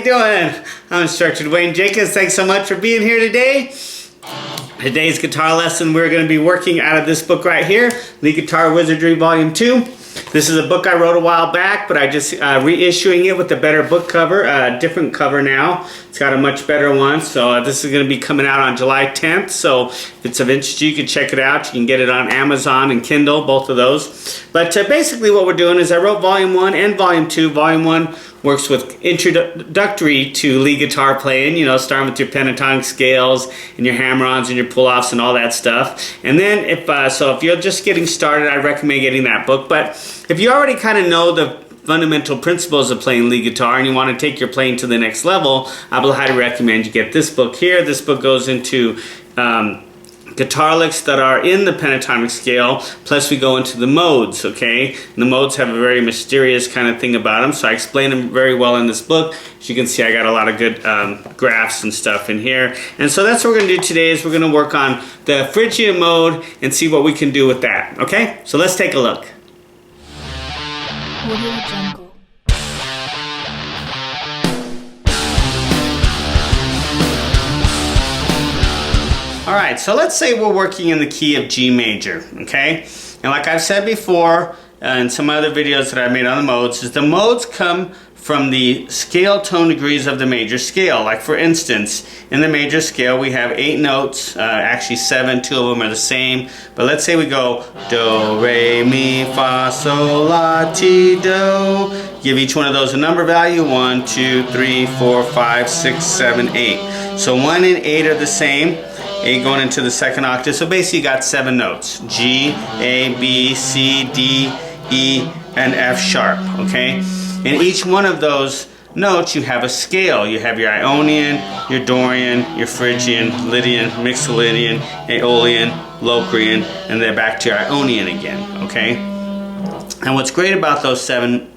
you doing? I'm Instructor Dwayne Jenkins. Thanks so much for being here today. Today's guitar lesson, we're going to be working out of this book right here, Lead Guitar Wizardry Volume 2. This is a book I wrote a while back, but I just reissuing it with a better book cover, different cover now. It's got a much better one, so this is going to be coming out on July 10th, so if it's of interest to you, you can check it out. You can get it on Amazon and Kindle, both of those. But basically what we're doing is I wrote Volume 1 and Volume 2. Volume 1 works with introductory to lead guitar playing, you know, starting with your pentatonic scales and your hammer-ons and your pull-offs and all that stuff. And then if you're just getting started, I recommend getting that book. But if you already kind of know the fundamental principles of playing lead guitar and you want to take your playing to the next level, I will highly recommend you get this book here. This book goes into guitar licks that are in the pentatonic scale, plus we go into the modes, okay? And the modes have a very mysterious kind of thing about them, so I explain them very well in this book. As you can see, I got a lot of good graphs and stuff in here. And so that's what we're going to do today, is we're going to work on the Phrygian mode and see what we can do with that, okay? So let's take a look. Alright, so let's say we're working in the key of G major, okay? And like I've said before in some other videos that I've made on the modes, is the modes come from the scale tone degrees of the major scale. Like for instance, in the major scale we have 8 notes, actually 7, 2 of them are the same. But let's say we go Do, Re, Mi, Fa, Sol, La, Ti, Do. Give each one of those a number value, 1, 2, 3, 4, 5, 6, 7, 8. So 1 and 8 are the same. 8 going into the second octave, so basically you got 7 notes. G, A, B, C, D, E, and F sharp, okay? In each one of those notes you have a scale. You have your Ionian, your Dorian, your Phrygian, Lydian, Mixolydian, Aeolian, Locrian, and then back to your Ionian again, okay? And what's great about those 7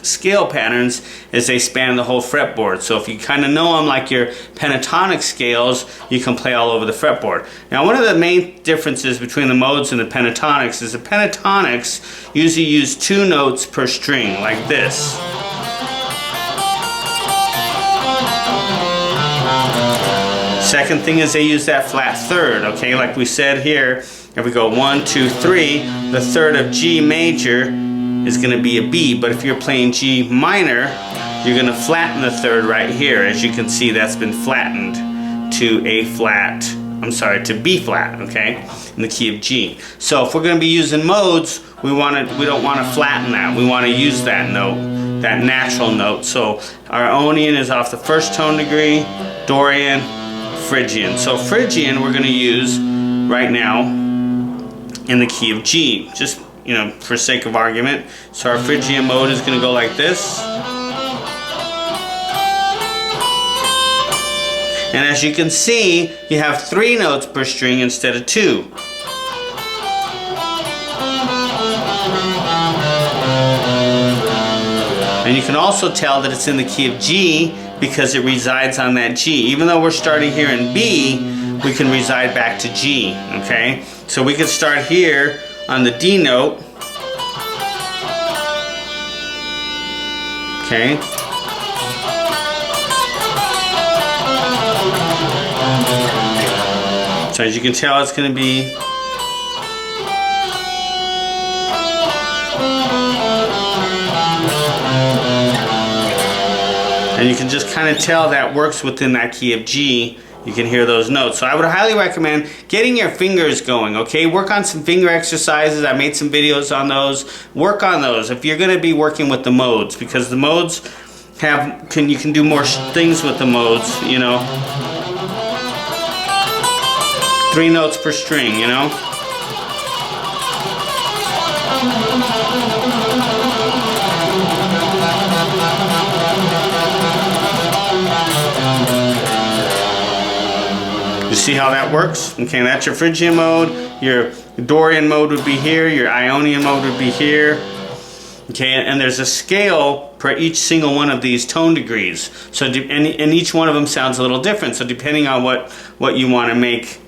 scale patterns is they span the whole fretboard. So if you kind of know them like your pentatonic scales, you can play all over the fretboard. Now one of the main differences between the modes and the pentatonics is the pentatonics usually use 2 notes per string, like this. Second thing is they use that flat third, okay? Like we said here, if we go 1, 2, 3, the third of G major is going to be a B, but if you're playing G minor, you're going to flatten the third right here. As you can see, that's been flattened to A flat, to B flat, okay, in the key of G. So if we're going to be using modes, we don't want to flatten that. We want to use that note, that natural note. So our Ionian is off the first tone degree, Dorian, Phrygian. So Phrygian we're going to use right now in the key of G, just, you know, for sake of argument. So our Phrygian mode is going to go like this. And as you can see, you have 3 notes per string instead of 2. And you can also tell that it's in the key of G because it resides on that G. Even though we're starting here in B, we can reside back to G, okay? So we could start here on the D note, okay, so as you can tell, it's going to be, and you can just kind of tell that works within that key of G. You can hear those notes. So I would highly recommend getting your fingers going, okay? Work on some finger exercises. I made some videos on those. Work on those if you're going to be working with the modes, because the modes you can do more things with the modes, you know. 3 notes per string, you know. You see how that works? Okay, that's your Phrygian mode. Your Dorian mode would be here. Your Ionian mode would be here. Okay, and there's a scale per each single one of these tone degrees. So, and each one of them sounds a little different. So depending on what you want to make,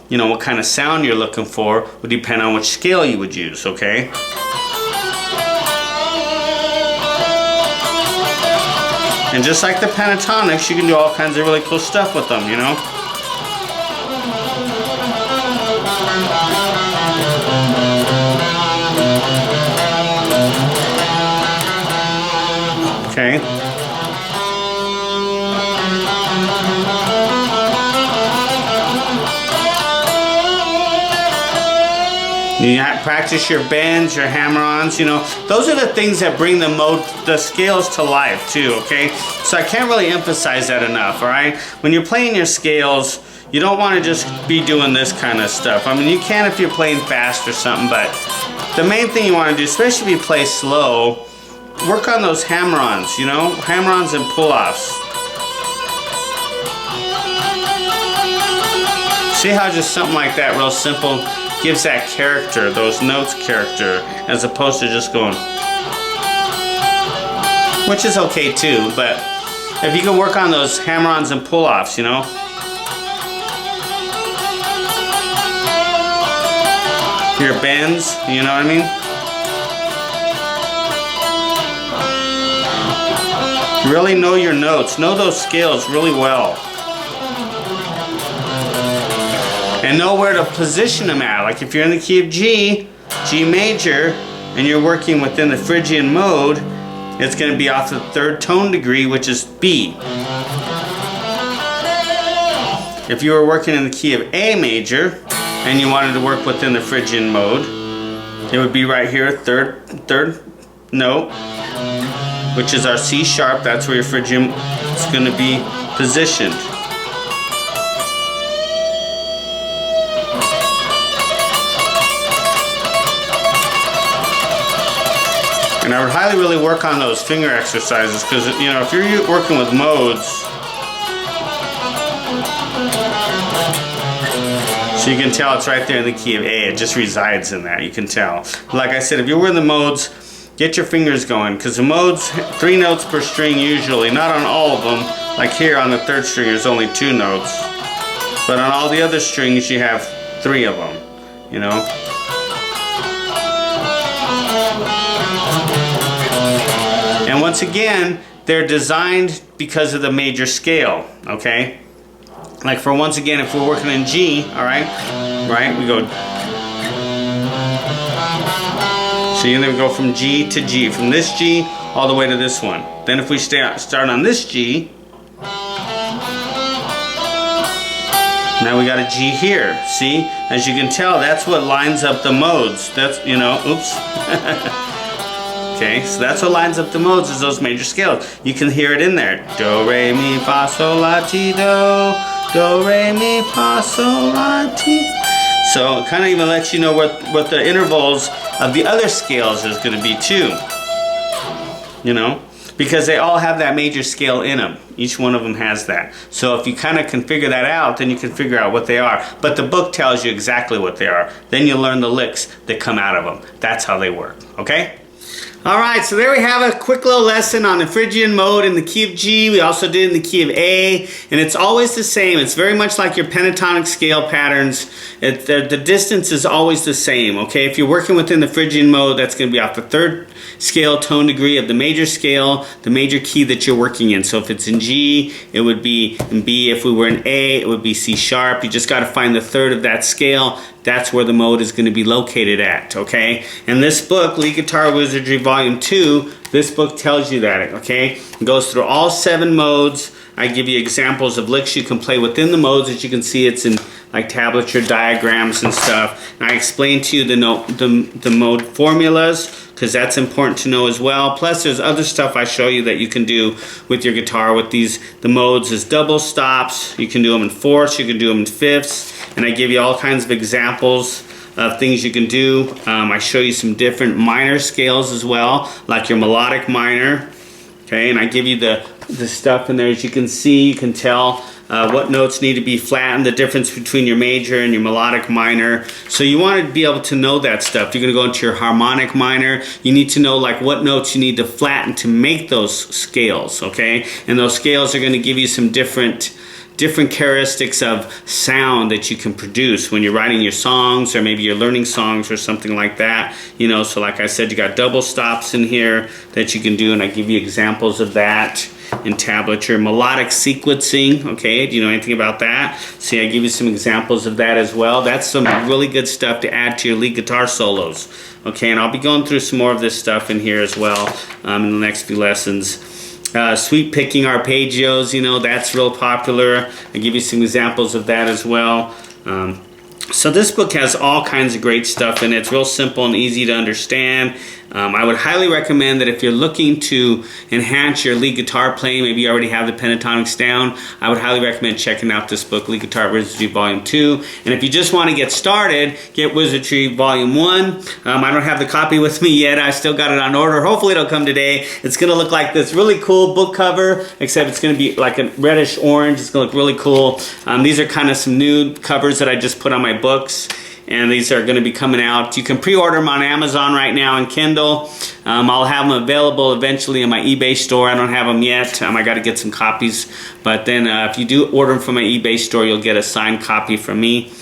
you know, what kind of sound you're looking for would depend on which scale you would use, okay? And just like the pentatonics, you can do all kinds of really cool stuff with them, you know? Okay. You practice your bends, your hammer-ons, you know. Those are the things that bring the scales to life too, okay? So I can't really emphasize that enough, all right? When you're playing your scales, you don't want to just be doing this kind of stuff. I mean, you can if you're playing fast or something, but the main thing you want to do, especially if you play slow, work on those hammer-ons, you know? Hammer-ons and pull-offs. See how just something like that, real simple, gives that character, those notes character, as opposed to just going, which is okay too, but if you can work on those hammer-ons and pull-offs, you know. Your bends, you know what I mean? Really know your notes, know those scales really well. And know where to position them at. Like if you're in the key of G, G major, and you're working within the Phrygian mode, it's going to be off the 3rd tone degree, which is B. If you were working in the key of A major, and you wanted to work within the Phrygian mode, it would be right here, third note, which is our C sharp. That's where your Phrygian is going to be positioned. And I would highly really work on those finger exercises because, you know, if you're working with modes, so you can tell it's right there in the key of A. It just resides in that. You can tell. Like I said, if you're in the modes, get your fingers going because the modes, 3 notes per string usually, not on all of them. Like here on the 3rd string, there's only 2 notes. But on all the other strings, you have 3 of them, you know. And once again, they're designed because of the major scale, okay? Like for once again, if we're working in G, all right, we go. So you then go from G to G, from this G all the way to this one. Then if we start on this G, now we got a G here. See, as you can tell, that's what lines up the modes. That's, you know, oops. Okay, so that's what lines up the modes is those major scales. You can hear it in there. Do, re, mi, fa, sol, la, ti, do. Do, re, mi, fa, sol, la, ti. So it kind of even lets you know what the intervals of the other scales is going to be too. You know? Because they all have that major scale in them. Each one of them has that. So if you kind of can figure that out, then you can figure out what they are. But the book tells you exactly what they are. Then you learn the licks that come out of them. That's how they work. Okay? Alright, so there we have a quick little lesson on the Phrygian mode in the key of G. We also did in the key of A, and it's always the same. It's very much like your pentatonic scale patterns. The distance is always the same, okay? If you're working within the Phrygian mode, that's going to be off the 3rd scale tone degree of the major scale, the major key that you're working in. So if it's in G, it would be in B. If we were in A, it would be C sharp. You just got to find the 3rd of that scale. That's where the mode is going to be located at, okay? And this book, Lead Guitar Wizardry Volume 2, this book tells you that, okay? It goes through all 7 modes. I give you examples of licks you can play within the modes. As you can see, it's in like tablature diagrams and stuff. And I explain to you the mode formulas, because that's important to know as well. Plus, there's other stuff I show you that you can do with your guitar with these. The modes is double stops. You can do them in 4ths. You can do them in 5ths. And I give you all kinds of examples of things you can do. I show you some different minor scales as well, like your melodic minor. Okay, and I give you the stuff in there. As you can see, you can tell what notes need to be flattened, the difference between your major and your melodic minor. So you want to be able to know that stuff. You're going to go into your harmonic minor. You need to know like what notes you need to flatten to make those scales, okay? And those scales are going to give you some different characteristics of sound that you can produce when you're writing your songs, or maybe you're learning songs or something like that. So like I said, you got double stops in here that you can do, and I give you examples of that. and tablature. Melodic sequencing, okay, do you know anything about that? See, I give you some examples of that as well. That's some really good stuff to add to your lead guitar solos. Okay, and I'll be going through some more of this stuff in here as well in the next few lessons. Sweep picking arpeggios, you know, that's real popular. I give you some examples of that as well. So this book has all kinds of great stuff in it. It's real simple and easy to understand. I would highly recommend that if you're looking to enhance your lead guitar playing, maybe you already have the pentatonics down, I would highly recommend checking out this book, Lead Guitar Wizardry Volume 2. And if you just want to get started, get Wizardry Volume 1. I don't have the copy with me yet. I still got it on order. Hopefully it'll come today. It's going to look like this really cool book cover, except it's going to be like a reddish orange. It's going to look really cool. These are kind of some new covers that I just put on my books. And these are going to be coming out. You can pre-order them on Amazon right now and Kindle. I'll have them available eventually in my eBay store. I don't have them yet. I got to get some copies. But then if you do order them from my eBay store, you'll get a signed copy from me.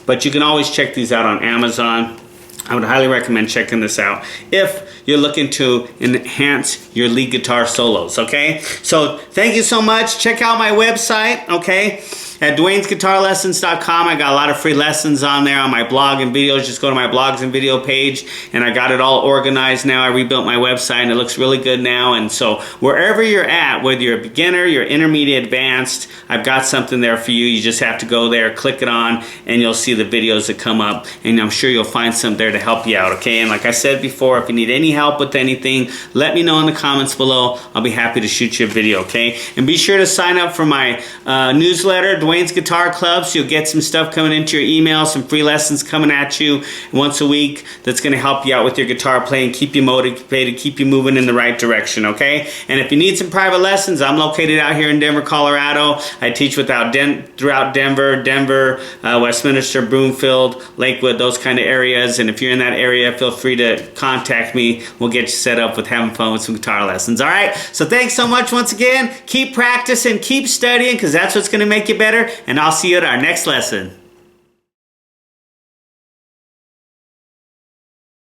But you can always check these out on Amazon. I would highly recommend checking this out if you're looking to enhance your lead guitar solos, okay? So thank you so much. Check out my website, okay? At DwaynesGuitarLessons.com. I got a lot of free lessons on there on my blog and videos. Just go to my blogs and video page, and I got it all organized now. I rebuilt my website, and it looks really good now. And so wherever you're at, whether you're a beginner, you're intermediate, advanced, I've got something there for you. You just have to go there, click it on, and you'll see the videos that come up. And I'm sure you'll find some there to help you out, okay? And like I said before, if you need any help with anything, let me know in the comments below. I'll be happy to shoot you a video, okay? And be sure to sign up for my newsletter, Dwayne's Guitar Club, so you'll get some stuff coming into your email, some free lessons coming at you once a week that's going to help you out with your guitar playing, keep you motivated, keep you moving in the right direction, okay? And if you need some private lessons, I'm located out here in Denver, Colorado. I teach throughout Denver, Westminster, Broomfield, Lakewood, those kind of areas. And if you're in that area, feel free to contact me. We'll get you set up with having fun with some guitar lessons, all right? So thanks so much once again. Keep practicing, keep studying, because that's what's going to make you better. And I'll see you at our next lesson.